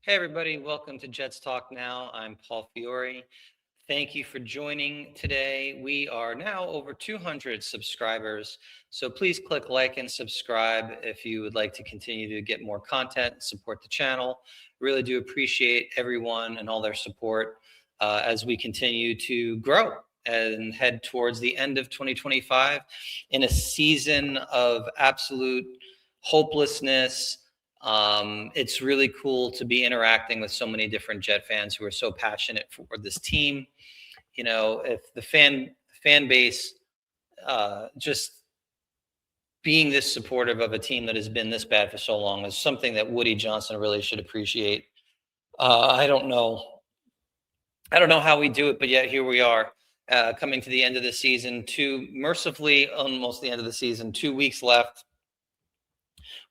Hey, everybody, welcome to Jets Talk Now. I'm Paul Fiore. Thank you for joining today. We are now over 200 subscribers. So please click like and subscribe if you would like to continue to get more content and support the channel. Really do appreciate everyone and all their support as we continue to grow and head towards the end of 2025 in a season of absolute hopelessness. It's really cool to be interacting with so many different Jet fans who are so passionate for this team. You know, if the fan base just being this supportive of a team that has been this bad for so long is something that Woody Johnson really should appreciate. I don't know. I don't know how we do it, but yet here we are, coming to the end of the season. Mercifully, almost the end of the season. 2 weeks left.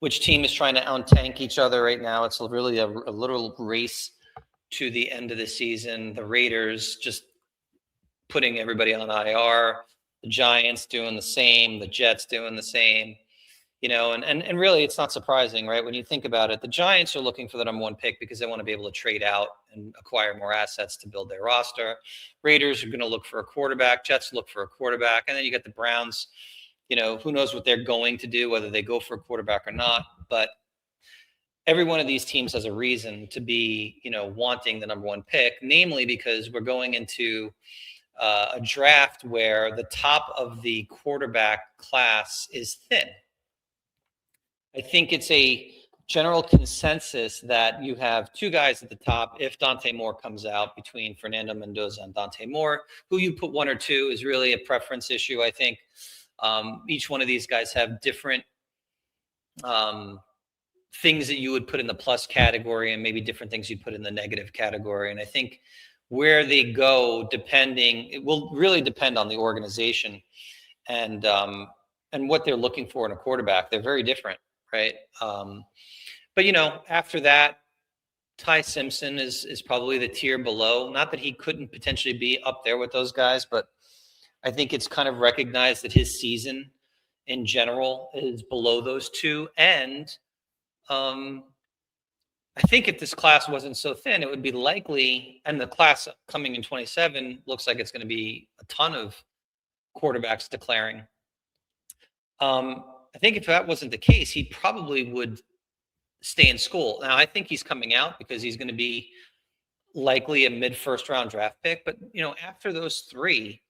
Which team is trying to out-tank each other right now? It's really a literal race to the end of the season. The Raiders just putting everybody on IR, the Giants doing the same, the Jets doing the same. And really it's not surprising, right? When you think about it, the Giants are looking for the number one pick because they want to be able to trade out and acquire more assets to build their roster. Raiders are going to look for a quarterback. Jets look for a quarterback. And then you get the Browns. Who knows what they're going to do, whether they go for a quarterback or not. But every one of these teams has a reason to be, wanting the number one pick, namely because we're going into a draft where the top of the quarterback class is thin. I think it's a general consensus that you have two guys at the top. If Dante Moore comes out, between Fernando Mendoza and Dante Moore, who you put one or two is really a preference issue. I think each one of these guys have different things that you would put in the plus category and maybe different things you put in the negative category. And I think where they go, it will really depend on the organization and what they're looking for in a quarterback. They're very different, right? But after that, Ty Simpson is probably the tier below. Not that he couldn't potentially be up there with those guys, but I think it's kind of recognized that his season in general is below those two. And I think if this class wasn't so thin, it would be likely, and the class coming in 27 looks like it's going to be a ton of quarterbacks declaring. I think if that wasn't the case, he probably would stay in school. Now, I think he's coming out because he's going to be likely a mid-first round draft pick. But, after those three,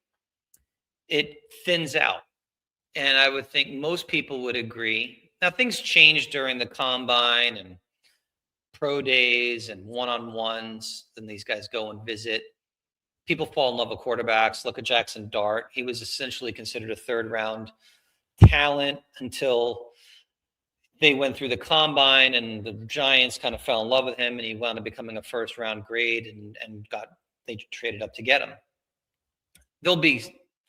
it thins out. And I would think most people would agree. Now, things change during the combine and pro days and one-on-ones. Then these guys go and visit. People fall in love with quarterbacks. Look at Jackson Dart. He was essentially considered a third-round talent until they went through the combine and the Giants kind of fell in love with him, and he wound up becoming a first-round grade and they traded up to get him.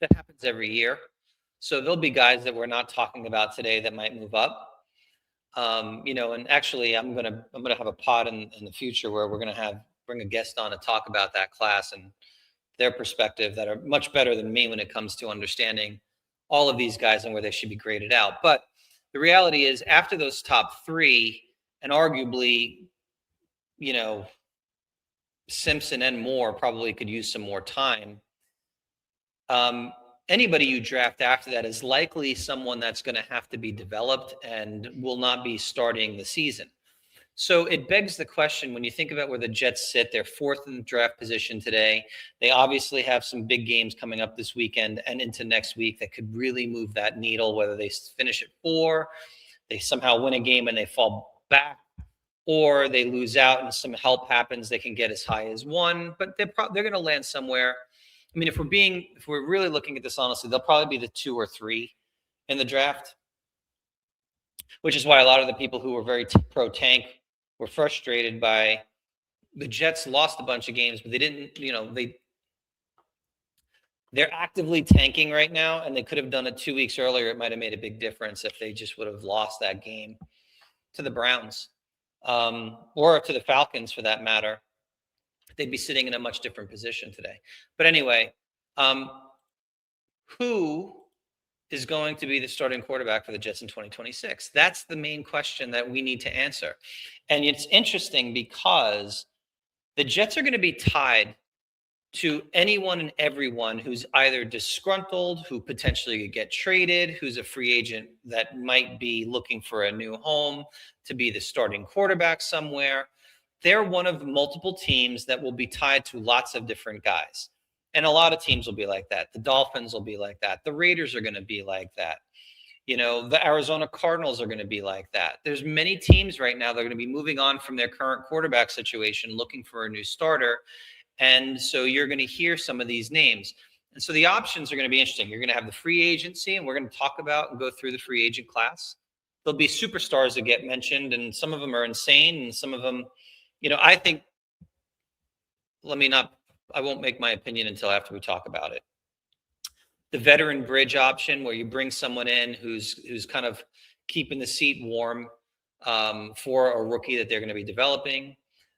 That happens every year. So there'll be guys that we're not talking about today that might move up. And actually I'm gonna have a pod in the future where we're gonna bring a guest on to talk about that class and their perspective that are much better than me when it comes to understanding all of these guys and where they should be graded out. But the reality is, after those top three, and arguably, Simpson and Moore probably could use some more time. Anybody you draft after that is likely someone that's going to have to be developed and will not be starting the season. So it begs the question, when you think about where the Jets sit, they're fourth in the draft position today. They obviously have some big games coming up this weekend and into next week that could really move that needle, whether they finish at 4, they somehow win a game and they fall back, or they lose out and some help happens, they can get as high as 1, but they're going to land somewhere. I mean, if we're really looking at this honestly, they'll probably be the 2 or 3 in the draft, which is why a lot of the people who were very pro-tank were frustrated by the Jets lost a bunch of games, but they didn't, they're actively tanking right now, and they could have done it 2 weeks earlier. It might have made a big difference if they just would have lost that game to the Browns, or to the Falcons for that matter. They'd be sitting in a much different position today. But anyway, who is going to be the starting quarterback for the Jets in 2026? That's the main question that we need to answer. And it's interesting because the Jets are going to be tied to anyone and everyone who's either disgruntled, who potentially could get traded, who's a free agent that might be looking for a new home to be the starting quarterback somewhere. They're one of multiple teams that will be tied to lots of different guys. And a lot of teams will be like that. The Dolphins will be like that. The Raiders are going to be like that. You know, the Arizona Cardinals are going to be like that. There's many teams right now that are going to be moving on from their current quarterback situation, looking for a new starter. And so you're going to hear some of these names. And so the options are going to be interesting. You're going to have the free agency, and we're going to talk about and go through the free agent class. There'll be superstars that get mentioned, and some of them are insane, and some of them, you know, I think, I won't make my opinion until after we talk about it. The veteran bridge option, where you bring someone in who's kind of keeping the seat warm for a rookie that they're going to be developing.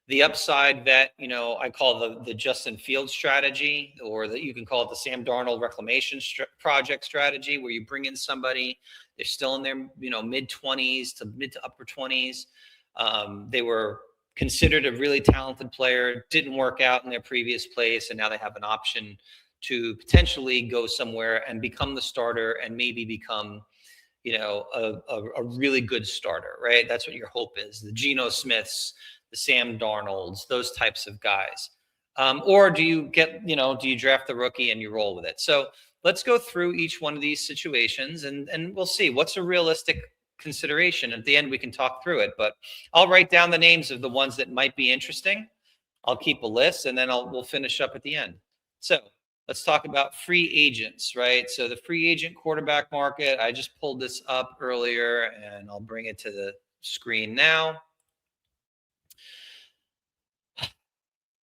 The upside vet, you know, I call the Justin Fields strategy, or you can call it the Sam Darnold reclamation project strategy, where you bring in somebody, they're still in their, you know, mid-20s to mid to upper 20s. They were considered a really talented player, didn't work out in their previous place, and now they have an option to potentially go somewhere and become the starter and maybe become, you know, a really good starter, right? That's what your hope is. The Geno Smiths, the Sam Darnolds, those types of guys. Or do you draft the rookie and you roll with it? So let's go through each one of these situations, and we'll see what's a realistic consideration. At the end, we can talk through it, but I'll write down the names of the ones that might be interesting. I'll keep a list, and then we'll finish up at the end. So let's talk about free agents, right? So the free agent quarterback market, I just pulled this up earlier, and I'll bring it to the screen now.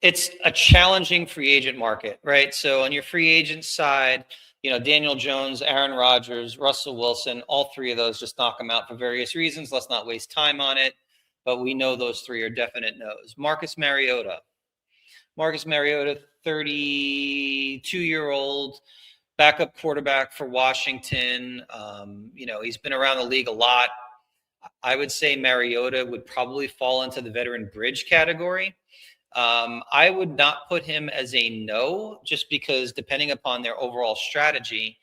It's a challenging free agent market, right? So on your free agent side, you know, Daniel Jones, Aaron Rodgers, Russell Wilson, all three of those, just knock them out for various reasons. Let's not waste time on it, but we know those three are definite no's. Marcus Mariota, 32-year-old backup quarterback for Washington. You know, he's been around the league a lot. I would say Mariota would probably fall into the veteran bridge category. I would not put him as a no, just because depending upon their overall strategy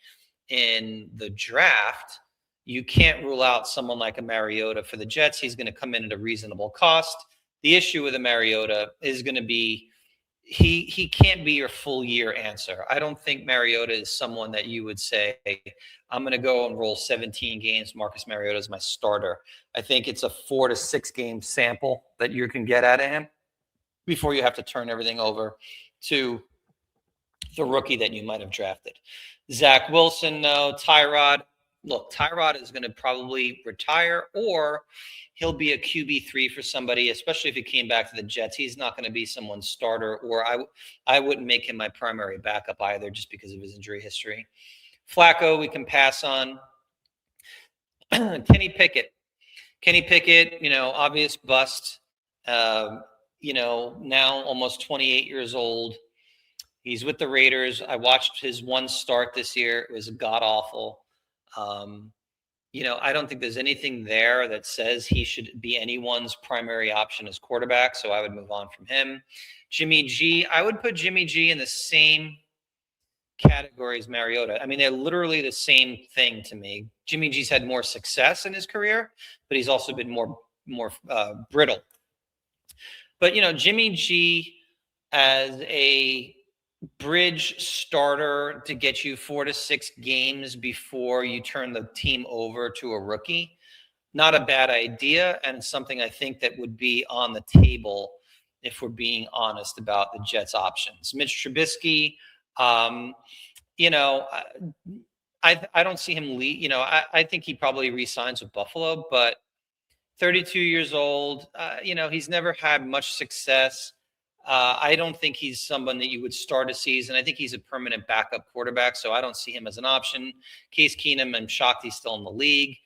in the draft, you can't rule out someone like a Mariota for the Jets. He's going to come in at a reasonable cost. The issue with a Mariota is going to be he can't be your full year answer. I don't think Mariota is someone that you would say, I'm going to go and roll 17 games. Marcus Mariota is my starter. I think it's a 4 to 6 game sample that you can get out of him before you have to turn everything over to the rookie that you might have drafted. Zach Wilson, no. Tyrod, look, Tyrod is going to probably retire, or he'll be a QB3 for somebody, especially if he came back to the Jets. He's not going to be someone's starter, or I wouldn't make him my primary backup either, just because of his injury history. Flacco, we can pass on. Kenny Pickett, you know, obvious bust. You know, now almost 28 years old. He's with the Raiders. I watched his one start this year. It was god awful. You know, I don't think there's anything there that says he should be anyone's primary option as quarterback, so I would move on from him. Jimmy G, I would put Jimmy G in the same category as Mariota. I mean, they're literally the same thing to me. Jimmy G's had more success in his career, but he's also been more brittle. But, you know, Jimmy G as a bridge starter to get you 4 to 6 games before you turn the team over to a rookie, not a bad idea, and something I think that would be on the table if we're being honest about the Jets' options. Mitch Trubisky, you know, I don't see him leave. You know, I think he probably re-signs with Buffalo, but 32 years old, you know, he's never had much success. I don't think he's someone that you would start a season. I think he's a permanent backup quarterback, so I don't see him as an option. Case Keenum, I'm shocked he's still in the league.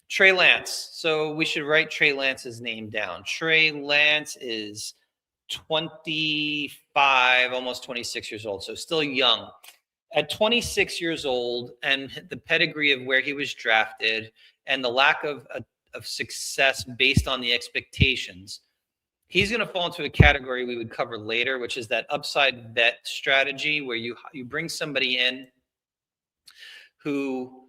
Trey Lance. So we should write Trey Lance's name down. Trey Lance is 25, almost 26 years old, so still young. At 26 years old and the pedigree of where he was drafted and the lack of success based on the expectations, he's going to fall into a category we would cover later, which is that upside vet strategy where you bring somebody in who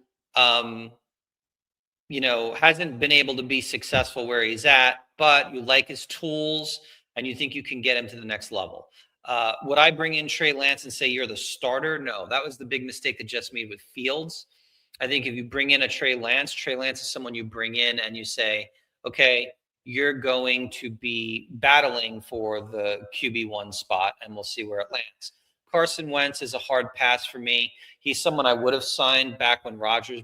hasn't been able to be successful where he's at, but you like his tools and you think you can get him to the next level. Would I bring in Trey Lance and say you're the starter? No, that was the big mistake that Jets made with Fields. I think if you bring in a Trey Lance is someone you bring in and you say, okay, you're going to be battling for the QB1 spot and we'll see where it lands. Carson Wentz is a hard pass for me. He's someone I would have signed back when Rodgers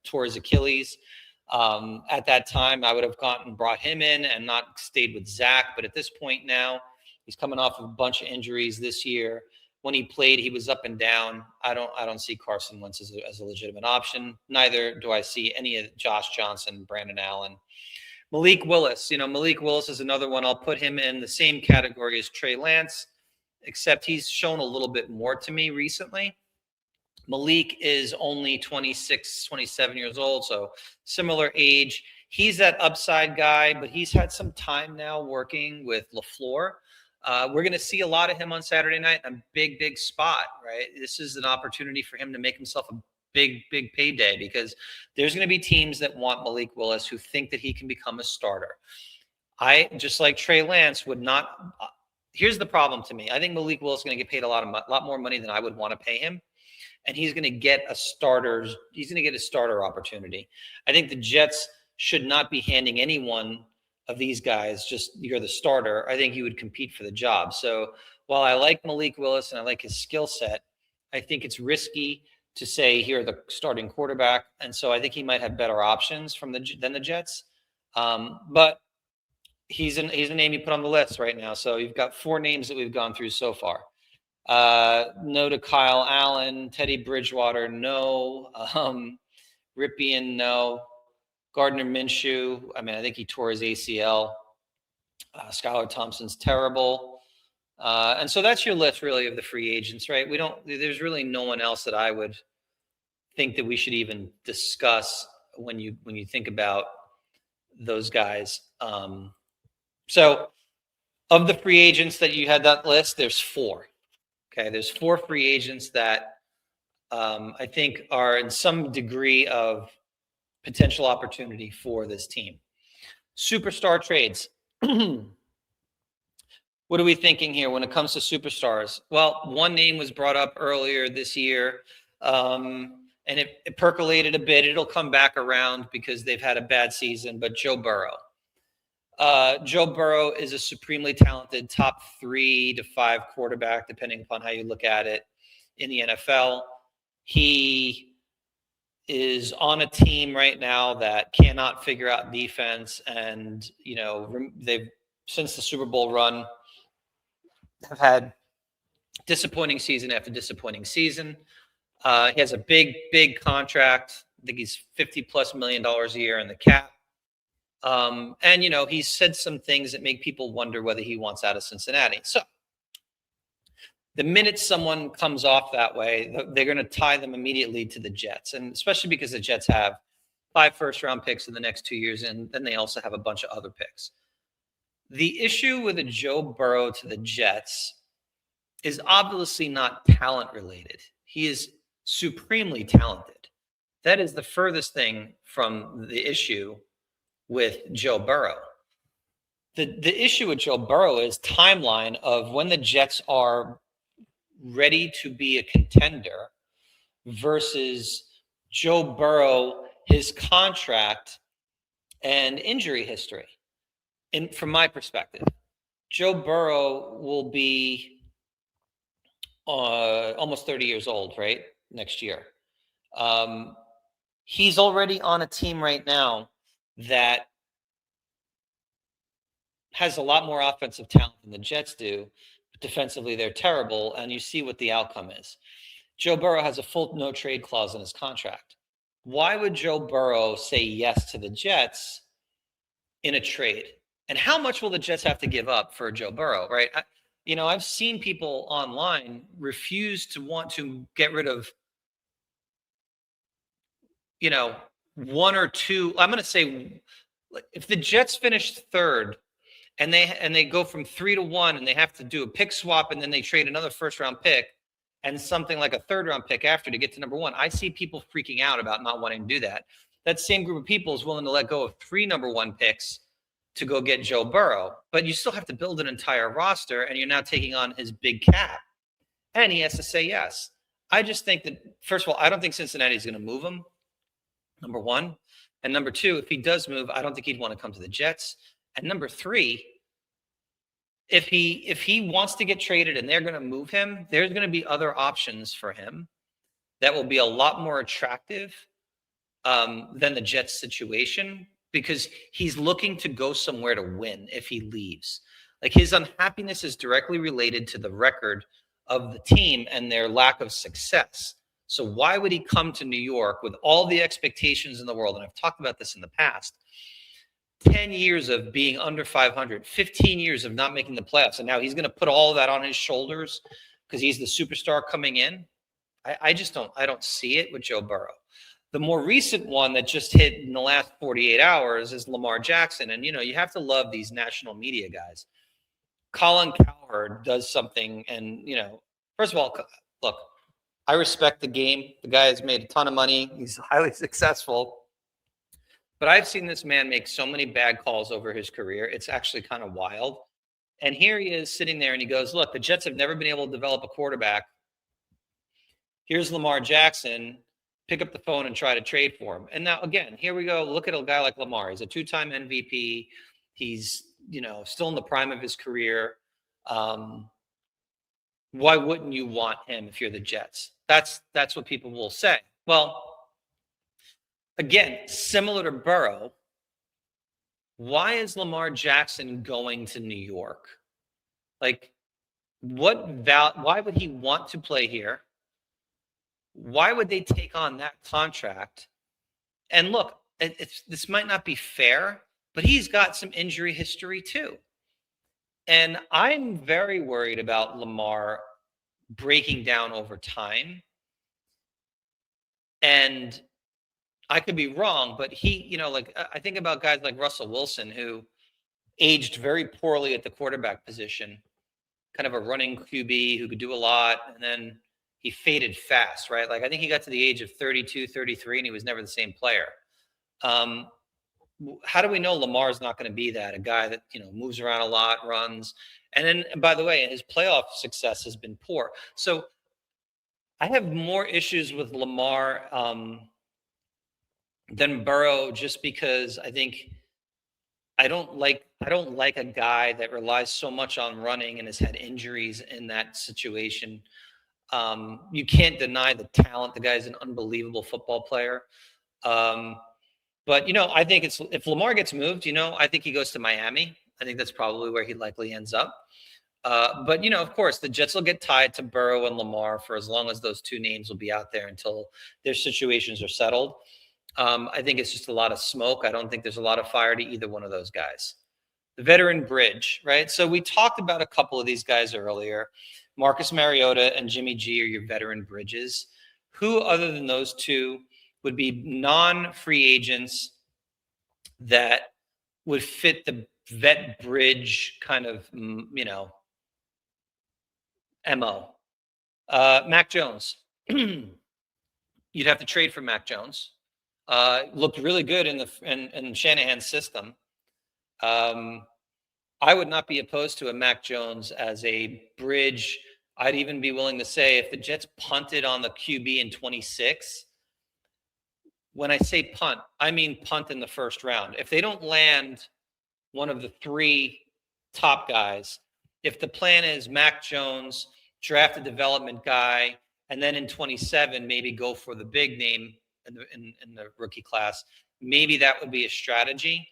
tore his Achilles. At that time, I would have brought him in and not stayed with Zach. But at this point now, he's coming off of a bunch of injuries this year. When he played, he was up and down. I don't see Carson Wentz as a legitimate option. Neither do I see any of Josh Johnson, Brandon Allen. Malik Willis. Malik Willis is another one. I'll put him in the same category as Trey Lance, except he's shown a little bit more to me recently. Malik is only 26, 27 years old, so similar age. He's that upside guy, but he's had some time now working with LaFleur. We're going to see a lot of him on Saturday night. A big spot, right? This is an opportunity for him to make himself a big payday because there's going to be teams that want Malik Willis who think that he can become a starter. I, just like Trey Lance, would not. Here's the problem to me. I think Malik Willis is going to get paid a lot more money than I would want to pay him. And he's going to get a starter opportunity. I think the Jets should not be handing any one of these guys just you're the starter. I think he would compete for the job. So while I like Malik Willis and I like his skill set, I think it's risky to say here the starting quarterback. And so I think he might have better options than the Jets. But he's a name you put on the list right now. So you've got 4 names that we've gone through so far. No to Kyle Allen, Teddy Bridgewater, no. Ripien, no. Gardner Minshew, I think he tore his ACL. Skylar Thompson's terrible. And so that's your list really of the free agents, right? There's really no one else that I would think that we should even discuss when you think about those guys. So of the free agents that you had that list, there's 4. Okay, there's 4 free agents that I think are in some degree of potential opportunity for this team. Superstar trades. What are we thinking here when it comes to superstars? Well, one name was brought up earlier this year, and it percolated a bit. It'll come back around because they've had a bad season, but Joe Burrow. Joe Burrow is a supremely talented top 3 to 5 quarterback, depending upon how you look at it, in the NFL. He is on a team right now that cannot figure out defense. And, they've, since the Super Bowl run, have had disappointing season after disappointing season. He has a big contract. I think he's $50+ million a year in the cap. And, he's said some things that make people wonder whether he wants out of Cincinnati. So the minute someone comes off that way, they're going to tie them immediately to the Jets. And especially because the Jets have 5 first-round picks in the next 2 years, and then they also have a bunch of other picks. The issue with a Joe Burrow to the Jets is obviously not talent-related. He is supremely talented. That is the furthest thing from the issue with Joe Burrow. The issue with Joe Burrow is timeline of when the Jets are ready to be a contender versus Joe Burrow, his contract, and injury history. And from my perspective, Joe Burrow will be almost 30 years old, right? Next year. He's already on a team right now that has a lot more offensive talent than the Jets do. Defensively, they're terrible, and you see what the outcome is. Joe Burrow has a full no-trade clause in his contract. Why would Joe Burrow say yes to the Jets in a trade? And how much will the Jets have to give up for Joe Burrow, right? I've seen people online refuse to want to get rid of, you know, one or two. I'm going to say, if the Jets finished third and they go from 3-1 and they have to do a pick swap and then they trade another first round pick and something like a third round pick after to get to number one, I see people freaking out about not wanting to do that. That same group of people is willing to let go of 3 number one picks to go get Joe Burrow, but you still have to build an entire roster and you're now taking on his big cap and he has to say yes. I just think that, first of all, I don't think Cincinnati's going to move him, number one. And number two, if he does move, I don't think he'd want to come to the Jets. And number three, if he wants to get traded and they're going to move him, there's going to be other options for him that will be a lot more attractive than the Jets situation, because he's looking to go somewhere to win if he leaves. Like, his unhappiness is directly related to the record of the team and their lack of success. So why would he come to New York with all the expectations in the world? And I've talked about this in the past. 10 years of being under 500, 15 years of not making the playoffs. And now he's going to put all of that on his shoulders because he's the superstar coming in. I don't see it with Joe Burrow. The more recent one that just hit in the last 48 hours is Lamar Jackson. And, you have to love these national media guys. Colin Cowherd does something. And, first of all, look, I respect the game. The guy has made a ton of money. He's highly successful. But I've seen this man make so many bad calls over his career. It's actually kind of wild. And here he is sitting there and he goes, look, the Jets have never been able to develop a quarterback. Here's Lamar Jackson. Pick up the phone and try to trade for him. And now, again, here we go. Look at a guy like Lamar. He's a 2-time MVP. He's, still in the prime of his career. Why wouldn't you want him if you're the Jets? That's what people will say. Well, again, similar to Burrow, why is Lamar Jackson going to New York? Like, why would he want to play here? Why would they take on that contract? And look, this might not be fair, but he's got some injury history too. And I'm very worried about Lamar breaking down over time. And I could be wrong, but he, I think about guys like Russell Wilson, who aged very poorly at the quarterback position, kind of a running QB who could do a lot. And then he faded fast, right? Like, I think he got to the age of 32, 33, and he was never the same player. How do we know Lamar's not going to be that? A guy that, moves around a lot, runs. And then, by the way, his playoff success has been poor. So I have more issues with Lamar than Burrow, just because I don't like a guy that relies so much on running and has had injuries in that situation. You can't deny the talent. The guy's an unbelievable football player. But, I think if Lamar gets moved, I think he goes to Miami. I think that's probably where he likely ends up. But, of course, the Jets will get tied to Burrow and Lamar for as long as those two names will be out there until their situations are settled. I think it's just a lot of smoke. I don't think there's a lot of fire to either one of those guys. The veteran bridge, right? So we talked about a couple of these guys earlier. Marcus Mariota and Jimmy G are your veteran bridges. Who, other than those two, would be non-free agents that would fit the vet bridge kind of, MO? Mac Jones. You'd have to trade for Mac Jones. Looked really good in Shanahan's system. I would not be opposed to a Mac Jones as a bridge. I'd even be willing to say, if the Jets punted on the QB in 26, when I say punt, I mean punt in the first round. If they don't land one of the 3 top guys, if the plan is Mac Jones, draft a development guy, and then in 27, maybe go for the big name in the rookie class, maybe that would be a strategy.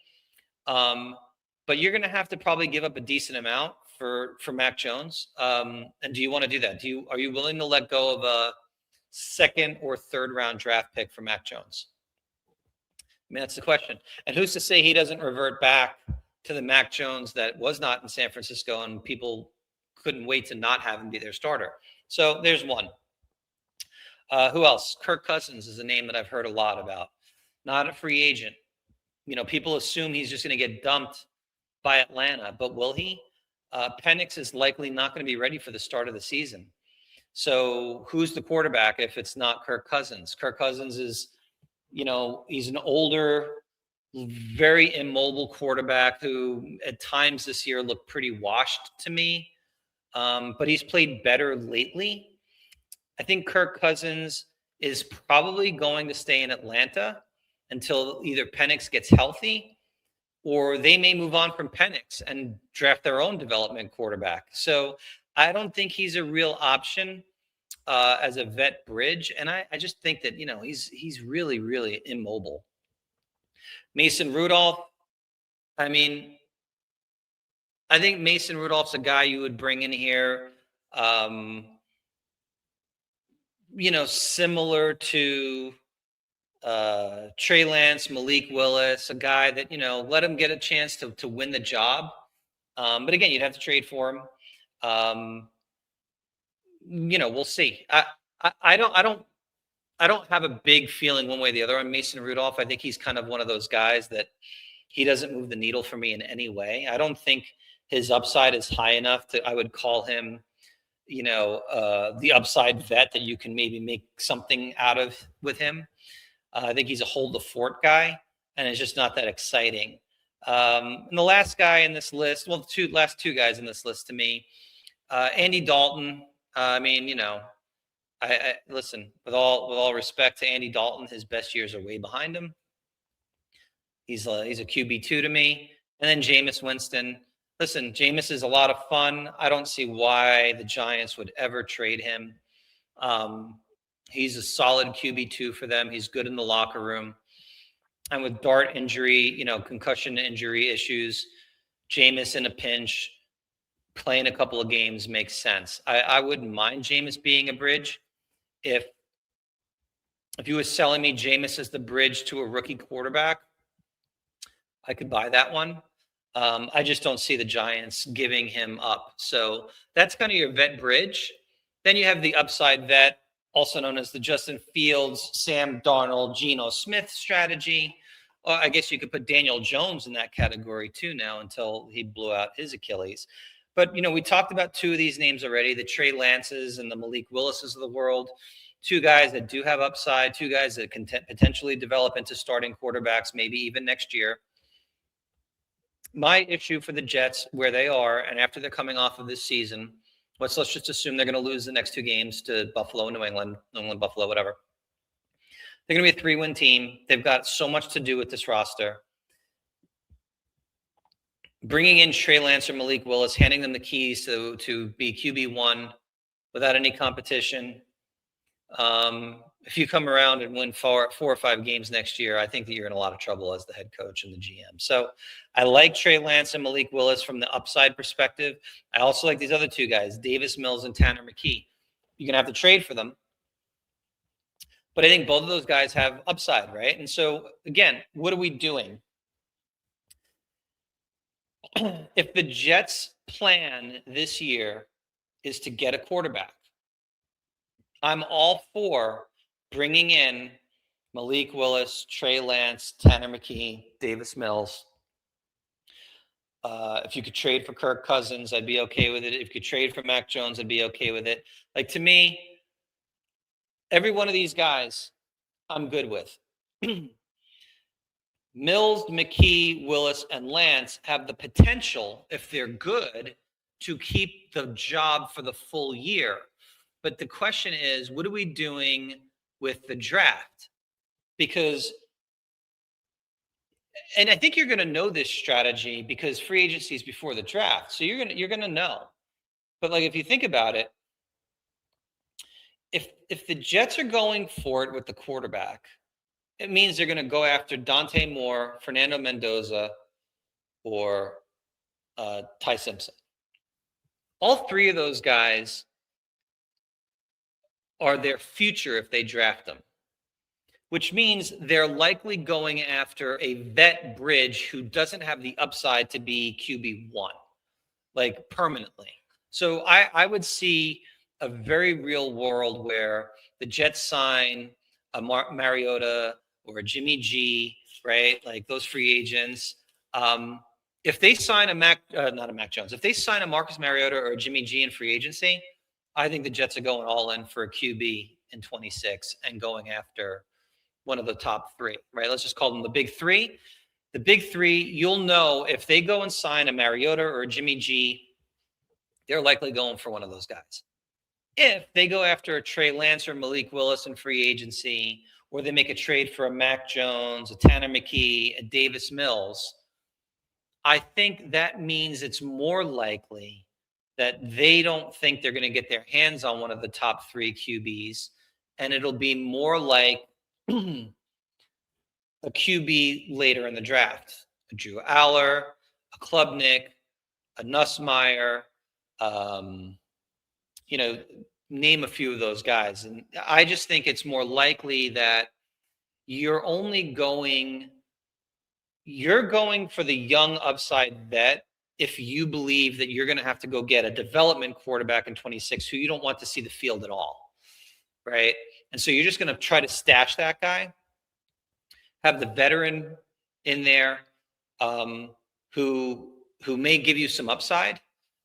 But you're going to have to probably give up a decent amount for Mac Jones. And do you want to do that? Are you willing to let go of a second or third round draft pick for Mac Jones? I mean, that's the question. And who's to say he doesn't revert back to the Mac Jones that was not in San Francisco and people couldn't wait to not have him be their starter. So there's one. Who else? Kirk Cousins is a name that I've heard a lot about. Not a free agent. People assume he's just going to get dumped by Atlanta, but will he? Penix is likely not going to be ready for the start of the season. So who's the quarterback if it's not Kirk Cousins? Kirk Cousins is, he's an older, very immobile quarterback who at times this year looked pretty washed to me. But he's played better lately. I think Kirk Cousins is probably going to stay in Atlanta until either Penix gets healthy, or they may move on from Penix and draft their own development quarterback. So I don't think he's a real option as a vet bridge. And I just think that, he's really, really immobile. Mason Rudolph, I mean, I think Mason Rudolph's a guy you would bring in here, similar to Trey Lance, Malik Willis, a guy that, let him get a chance to win the job. But again, you'd have to trade for him. We'll see. I don't have a big feeling one way or the other on Mason Rudolph. I think he's kind of one of those guys that he doesn't move the needle for me in any way. I don't think his upside is high enough I would call him, the upside vet that you can maybe make something out of with him. I think he's a hold the fort guy, and it's just not that exciting. And the last guy in this list, well, last two guys in this list to me, Andy Dalton. I listen, with all respect to Andy Dalton, his best years are way behind him. He's a QB2 to me. And then Jameis Winston. Listen, Jameis is a lot of fun. I don't see why the Giants would ever trade him. He's a solid QB2 for them. He's good in the locker room. And with Dart injury, concussion injury issues, Jameis in a pinch, playing a couple of games makes sense. I wouldn't mind Jameis being a bridge. If you were selling me Jameis as the bridge to a rookie quarterback, I could buy that one. I just don't see the Giants giving him up. So that's kind of your vet bridge. Then you have the upside vet, also known as the Justin Fields, Sam Darnold, Geno Smith strategy. Or I guess you could put Daniel Jones in that category too now until he blew out his Achilles. But, we talked about two of these names already, the Trey Lances and the Malik Willises of the world. Two guys that do have upside, two guys that can potentially develop into starting quarterbacks, maybe even next year. My issue for the Jets, where they are, and after they're coming off of this season, let's just assume they're going to lose the next two games to Buffalo, New England, Buffalo, whatever. They're going to be a 3-win team. They've got so much to do with this roster. Bringing in Trey Lance or Malik Willis, handing them the keys to be QB1 without any competition. If you come around and win 4 or 5 games next year, I think that you're in a lot of trouble as the head coach and the GM. So I like Trey Lance and Malik Willis from the upside perspective. I also like these other two guys, Davis Mills and Tanner McKee. You're going to have to trade for them. But I think both of those guys have upside, right? And so, again, what are we doing? If the Jets' plan this year is to get a quarterback, I'm all for bringing in Malik Willis, Trey Lance, Tanner McKee, Davis Mills. If you could trade for Kirk Cousins, I'd be okay with it. If you could trade for Mac Jones, I'd be okay with it. Like, to me, every one of these guys, I'm good with. Mills, McKee, Willis, and Lance have the potential, if they're good, to keep the job for the full year. But the question is, what are we doing with the draft? Because, and I think you're going to know this strategy because free agency is before the draft. So you're going to know. But like, if you think about it, if the Jets are going for it with the quarterback, it means they're going to go after Dante Moore, Fernando Mendoza, or Ty Simpson. All three of those guys are their future if they draft them, which means they're likely going after a vet bridge who doesn't have the upside to be QB1, like permanently. So I would see a very real world where the Jets sign a Mariota or a Jimmy G, right? Like those free agents. Um, if they sign not a Mac Jones, if they sign a Marcus Mariota or a Jimmy G in free agency, I think the Jets are going all in for a QB in 26 and going after one of the top three, right? Let's just call them the big three. The big three, you'll know if they go and sign a Mariota or a Jimmy G, they're likely going for one of those guys. If they go after a Trey Lance or Malik Willis in free agency, or they make a trade for a Mac Jones, a Tanner McKee, a Davis Mills, I think that means it's more likely that they don't think they're going to get their hands on one of the top three QBs, and it'll be more like a QB later in the draft, a Drew Aller, a Klubnik, a Nussmeier, you know, name a few of those guys. And I just think it's more likely that you're going for the young upside vet if you believe that you're going to have to go get a development quarterback in 26 who you don't want to see the field at all, right? And so you're just going to try to stash that guy, have the veteran in there who may give you some upside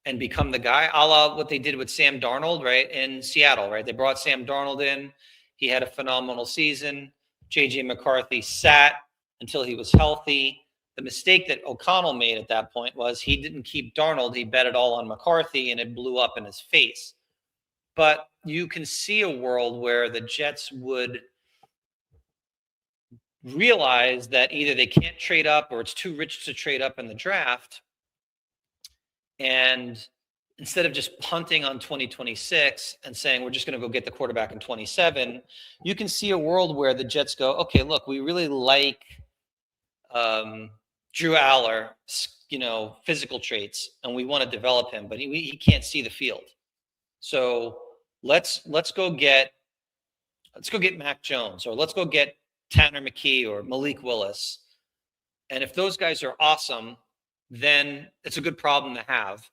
and become the guy, a la what they did with Sam Darnold, right, in Seattle, right? They brought Sam Darnold in. He had a phenomenal season. J.J. McCarthy sat until he was healthy. The mistake that O'Connell made at that point was he didn't keep Darnold. He bet it all on McCarthy, and it blew up in his face. But you can see a world where the Jets would realize that either they can't trade up or it's too rich to trade up in the draft. And instead of just punting on 2026 and saying we're just going to go get the quarterback in 27, you can see a world where the Jets go, okay, look, we really like Drew Aller, physical traits, and we want to develop him, but he can't see the field. So let's go get Mac Jones, or let's go get Tanner McKee or Malik Willis. And if those guys are awesome, then it's a good problem to have,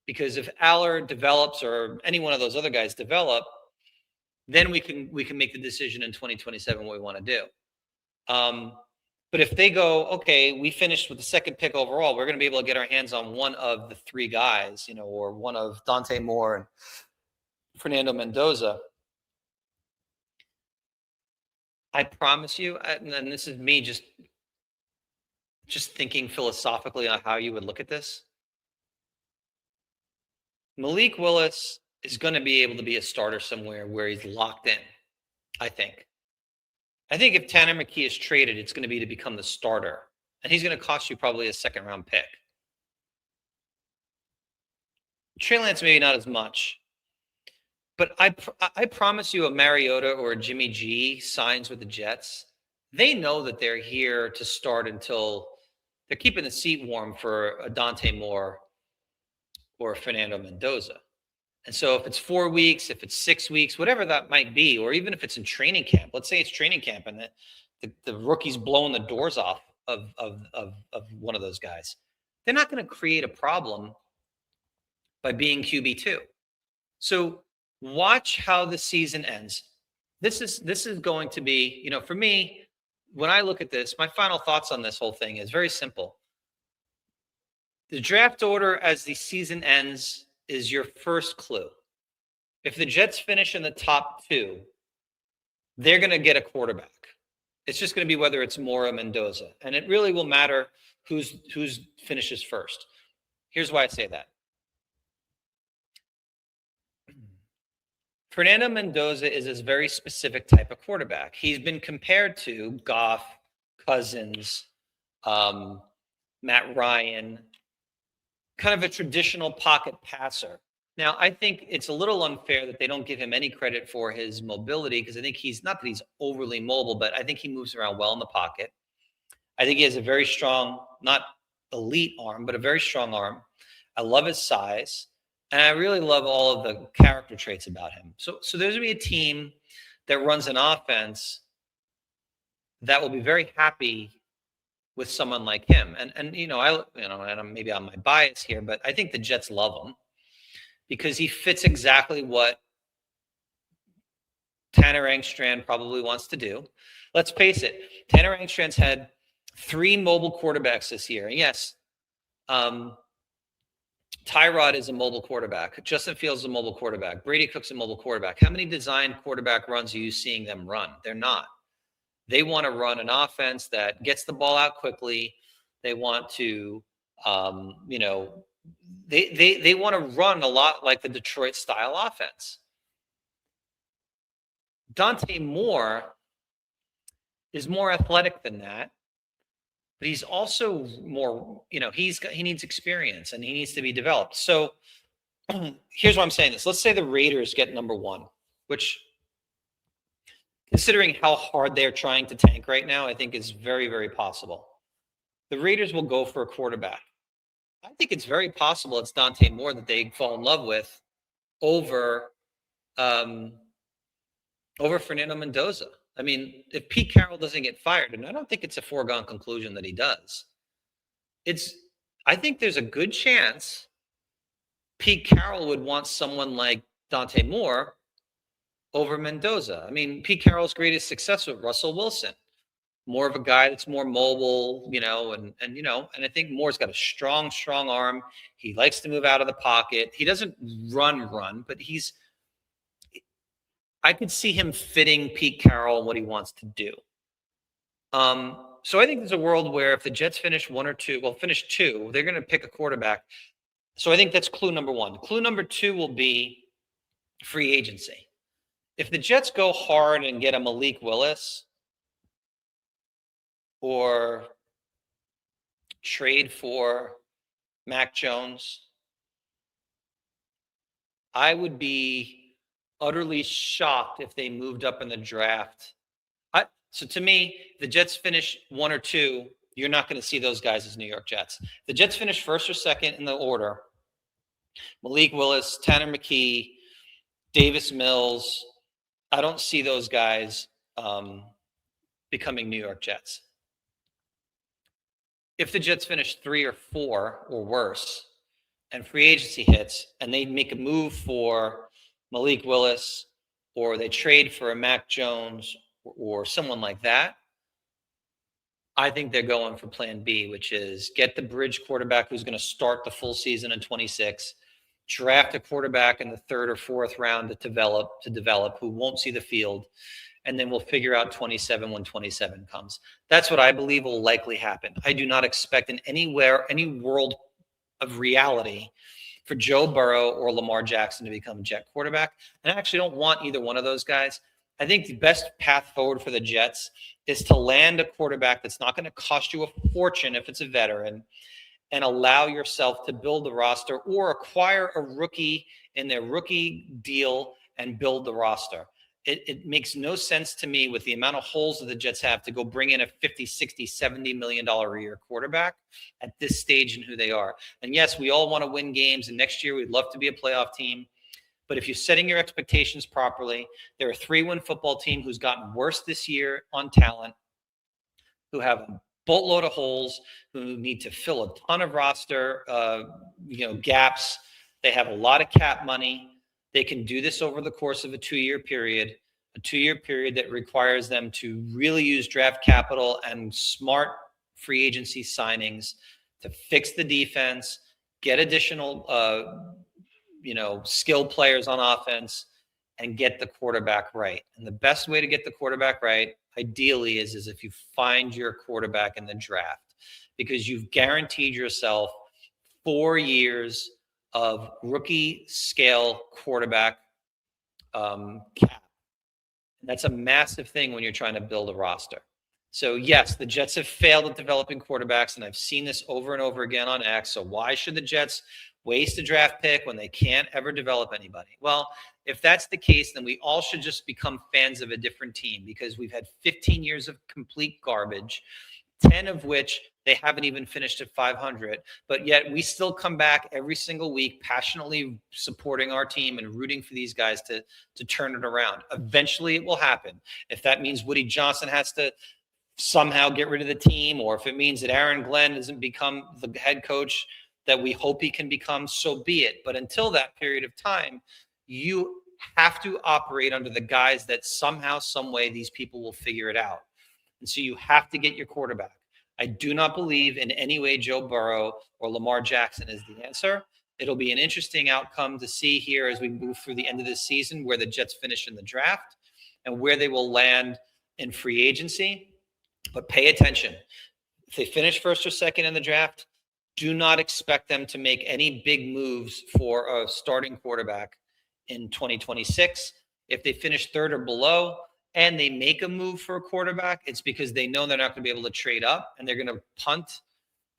because if Aller develops or any one of those other guys develop, then we can make the decision in 2027 what we want to do. But if they go, okay, we finished with the second pick overall, we're going to be able to get our hands on one of the three guys, or one of Dante Moore and Fernando Mendoza. I promise you, and this is me just thinking philosophically on how you would look at this. Malik Willis is going to be able to be a starter somewhere where he's locked in, I think. I think if Tanner McKee is traded, it's going to be to become the starter. And he's going to cost you probably a second-round pick. Trey Lance, maybe not as much. But I promise you, a Mariota or a Jimmy G signs with the Jets, they know that they're here to start until they're keeping the seat warm for a Dante Moore or a Fernando Mendoza. And so if it's 4 weeks, if it's 6 weeks, whatever that might be, or even if it's in training camp, let's say it's training camp and the rookie's blowing the doors off of one of those guys, they're not going to create a problem by being QB2. So watch how the season ends. This is going to be, for me, when I look at this, my final thoughts on this whole thing is very simple. The draft order as the season ends is your first clue. If the Jets finish in the top 2, they're going to get a quarterback. It's just going to be whether it's Moore or Mendoza. And it really will matter who's finishes first. Here's why I say that. Fernando Mendoza is a very specific type of quarterback. He's been compared to Goff, Cousins, Matt Ryan, kind of a traditional pocket passer. Now, I think it's a little unfair that they don't give him any credit for his mobility, because I think he's not that he's overly mobile, but I think he moves around well in the pocket. I think he has a very strong, not elite arm, but a very strong arm. I love his size, and I really love all of the character traits about him. So there's going to be a team that runs an offense that will be very happy with someone like him. And maybe I'm my bias here, but I think the Jets love him because he fits exactly what Tanner Engstrand probably wants to do. Let's face it, Tanner Engstrand's had 3 mobile quarterbacks this year. And yes, Tyrod is a mobile quarterback. Justin Fields is a mobile quarterback. Brady Cook's a mobile quarterback. How many designed quarterback runs are you seeing them run? They're not. They want to run an offense that gets the ball out quickly. They want to, they want to run a lot like the Detroit style offense. Dante Moore is more athletic than that, but he's also more, he needs experience and he needs to be developed. So here's why I'm saying this. Let's say the Raiders get number 1, which, considering how hard they're trying to tank right now, I think is very, very possible. The Raiders will go for a quarterback. I think it's very possible it's Dante Moore that they fall in love with over Fernando Mendoza. I mean, if Pete Carroll doesn't get fired, and I don't think it's a foregone conclusion that he does, I think there's a good chance Pete Carroll would want someone like Dante Moore over Mendoza. I mean, Pete Carroll's greatest success with Russell Wilson, more of a guy that's more mobile, and I think Moore's got a strong arm. He likes to move out of the pocket. He doesn't run, but I could see him fitting Pete Carroll and what he wants to do. So I think there's a world where if the Jets finish 1 or 2, finish 2, they're going to pick a quarterback. So I think that's clue number 1. Clue number 2 will be free agency. If the Jets go hard and get a Malik Willis or trade for Mac Jones, I would be utterly shocked if they moved up in the draft. So to me, the Jets finish 1 or 2, you're not going to see those guys as New York Jets. The Jets finish 1st or 2nd in the order. Malik Willis, Tanner McKee, Davis Mills. I don't see those guys becoming New York Jets. If the Jets finish 3 or 4 or worse and free agency hits and they make a move for Malik Willis or they trade for a Mac Jones or someone like that, I think they're going for plan B, which is get the bridge quarterback who's going to start the full season in 26, draft a quarterback in the 3rd or 4th round to develop who won't see the field, and then we'll figure out 27 when 27 comes. That's what I believe will likely happen. I do not expect in any world of reality for Joe Burrow or Lamar Jackson to become a Jet quarterback. And I actually don't want either one of those guys. I think the best path forward for the Jets is to land a quarterback that's not going to cost you a fortune if it's a veteran, and allow yourself to build the roster or acquire a rookie in their rookie deal and build the roster. It makes no sense to me with the amount of holes that the Jets have to go bring in a $50, $60, $70 million a year quarterback at this stage in who they are. And yes, we all want to win games, and next year we'd love to be a playoff team. But if you're setting your expectations properly, they're a 3-win football team who's gotten worse this year on talent, who have a boatload of holes, who need to fill a ton of roster gaps. They have a lot of cap money. They can do this over the course of a 2-year period, that requires them to really use draft capital and smart free agency signings to fix the defense, get additional skilled players on offense, and get the quarterback right. And the best way to get the quarterback right, ideally, is if you find your quarterback in the draft, because you've guaranteed yourself 4 years of rookie scale quarterback cap. That's a massive thing when you're trying to build a roster. So yes, the Jets have failed at developing quarterbacks, and I've seen this over and over again on X. So why should the Jets waste a draft pick when they can't ever develop anybody? Well, if that's the case, then we all should just become fans of a different team, because we've had 15 years of complete garbage, 10 of which they haven't even finished at 500. But yet we still come back every single week passionately supporting our team and rooting for these guys to turn it around. Eventually it will happen. If that means Woody Johnson has to somehow get rid of the team, or if it means that Aaron Glenn doesn't become the head coach that we hope he can become, so be it. But until that period of time, you have to operate under the guise that somehow, some way, these people will figure it out. And so you have to get your quarterback. I do not believe in any way Joe Burrow or Lamar Jackson is the answer. It'll be an interesting outcome to see here as we move through the end of this season, where the Jets finish in the draft and where they will land in free agency. But pay attention. If they finish first or second in the draft, do not expect them to make any big moves for a starting quarterback in 2026. If they finish third or below and they make a move for a quarterback, it's because they know they're not going to be able to trade up, and they're going to punt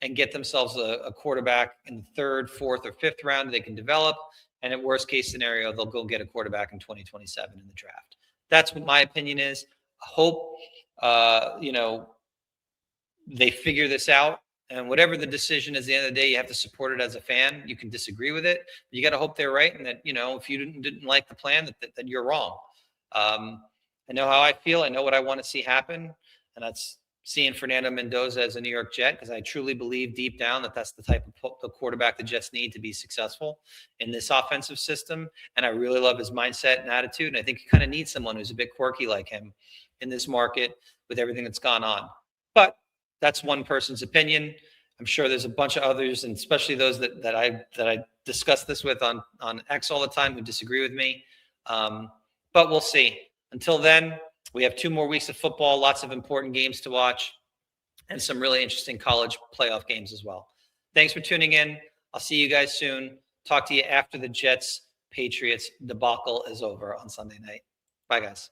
and get themselves a quarterback in the third, fourth, or fifth round they can develop. And at worst case scenario, they'll go get a quarterback in 2027 in the draft. That's what my opinion is. I hope, they figure this out. And whatever the decision is, at the end of the day, you have to support it as a fan. You can disagree with it, but you got to hope they're right. And that, if you didn't like the plan, that you're wrong. I know how I feel. I know what I want to see happen. And that's seeing Fernando Mendoza as a New York Jet, because I truly believe deep down that that's the type of the quarterback the Jets need to be successful in this offensive system. And I really love his mindset and attitude. And I think you kind of need someone who's a bit quirky like him in this market with everything that's gone on. But that's one person's opinion. I'm sure there's a bunch of others, and especially those that I discuss this with on X all the time, who disagree with me. But we'll see. Until then, we have 2 more weeks of football, lots of important games to watch, and some really interesting college playoff games as well. Thanks for tuning in. I'll see you guys soon. Talk to you after the Jets-Patriots debacle is over on Sunday night. Bye, guys.